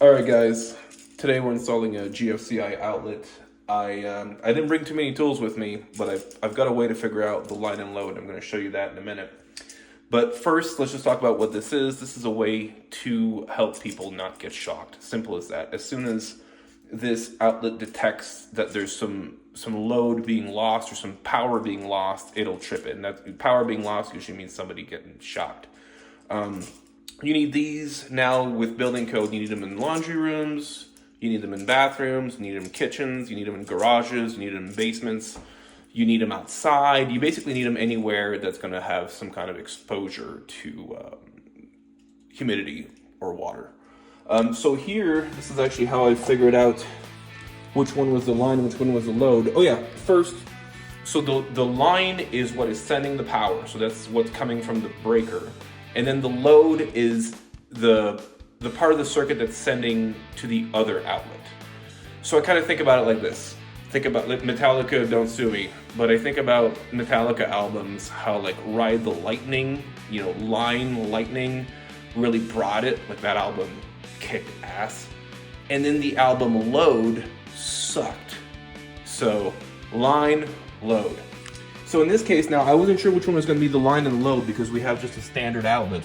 Alright guys, today we're installing a GFCI outlet. I didn't bring too many tools with me, but I've got a way to figure out the line and load. I'm going to show you that in a minute. But first, let's just talk about what this is. This is a way to help people not get shocked. Simple as that. As soon as this outlet detects that there's some load being lost or some power being lost, it'll trip it. And that power being lost usually means somebody getting shocked. You need these now with building code. You need them in laundry rooms, you need them in bathrooms, you need them in kitchens, you need them in garages, you need them in basements, you need them outside. You basically need them anywhere that's going to have some kind of exposure to humidity or water. So here, this is actually how I figured out which one was the line and which one was the load. Oh yeah, first, so the line is what is sending the power. So that's what's coming from the breaker. And then the load is the part of the circuit that's sending to the other outlet. So I kind of think about it like this. Think about Metallica, don't sue me, but I think about Metallica albums, how like Ride the Lightning, Line Lightning really brought it. Like that album kicked ass. And then the album Load sucked. So line, load. So in this case now, I wasn't sure which one was going to be the line and the load because we have just a standard outlet.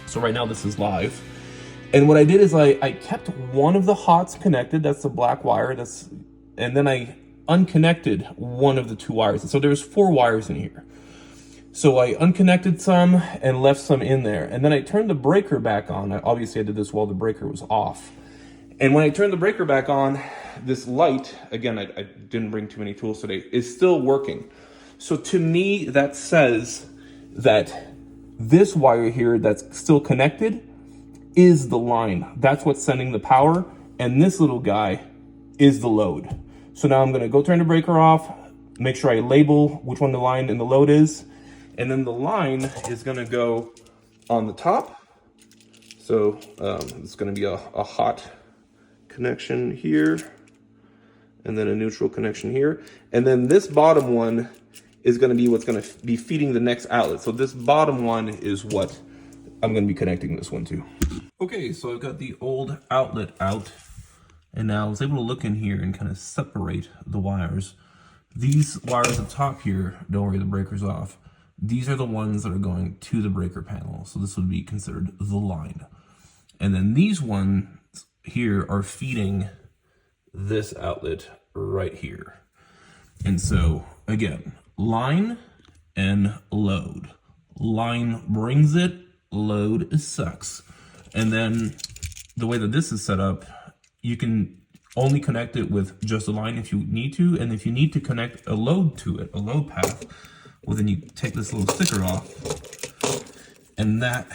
So right now this is live. And what I did is I kept one of the hots connected, that's the black wire, and then I unconnected one of the two wires. And so there's 4 wires in here. So I unconnected some and left some in there. And then I turned the breaker back on. Obviously I did this while the breaker was off. And when I turned the breaker back on, this light, again, I didn't bring too many tools today, is still working. So to me, that says that this wire here that's still connected is the line. That's what's sending the power, and this little guy is the load. So now I'm gonna go turn the breaker off, make sure I label which one the line and the load is, and then the line is gonna go on the top. So it's gonna be a hot connection here, and then a neutral connection here. And then this bottom one is going to be what's going to be feeding the next outlet. So this bottom one is what I'm going to be connecting this one to. Okay, so I've got the old outlet out, and now I was able to look in here and kind of separate the wires. These wires at the top here, don't worry, the breaker's off. These are the ones that are going to the breaker panel. So this would be considered the line. And then these ones here are feeding this outlet right here. And so again, line and load. Line brings it, load sucks. And then the way that this is set up, you can only connect it with just a line if you need to. And if you need to connect a load to it, a load path, well then you take this little sticker off, and that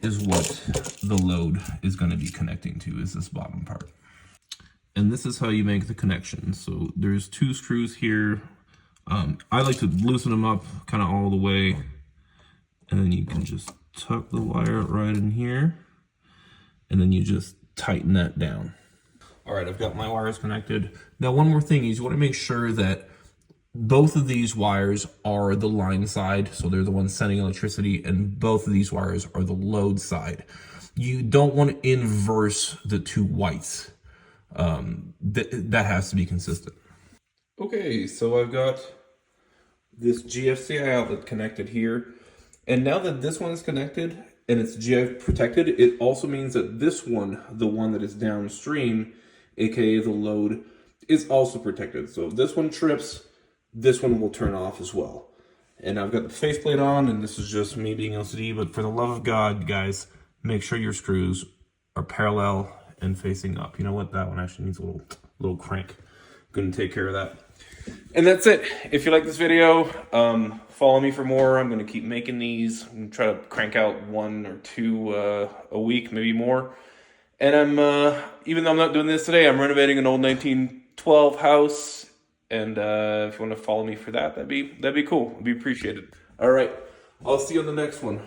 is what the load is going to be connecting to, is this bottom part. And this is how you make the connection. So there's 2 screws here. I like to loosen them up kind of all the way, and then you can just tuck the wire right in here, and then you just tighten that down. All right, I've got my wires connected. Now, one more thing is you want to make sure that both of these wires are the line side, so they're the ones sending electricity, and both of these wires are the load side. You don't want to inverse the 2 whites. That has to be consistent. Okay, so I've got this GFCI outlet connected here, and now that this one is connected and it's GF protected, it also means that this one, the one that is downstream, aka the load, is also protected. So if this one trips, this one will turn off as well. And I've got the faceplate on, and this is just me being LCD, but for the love of God, guys, make sure your screws are parallel and facing up. You know what? That one actually needs a little crank. I'm gonna take care of that. And that's it. If you like this video, follow me for more. I'm gonna keep making these. I'm gonna try to crank out 1 or 2 a week, maybe more. And I'm, even though I'm not doing this today, I'm renovating an old 1912 house. And if you want to follow me for that, that'd be cool. It'd be appreciated. All right, I'll see you on the next one.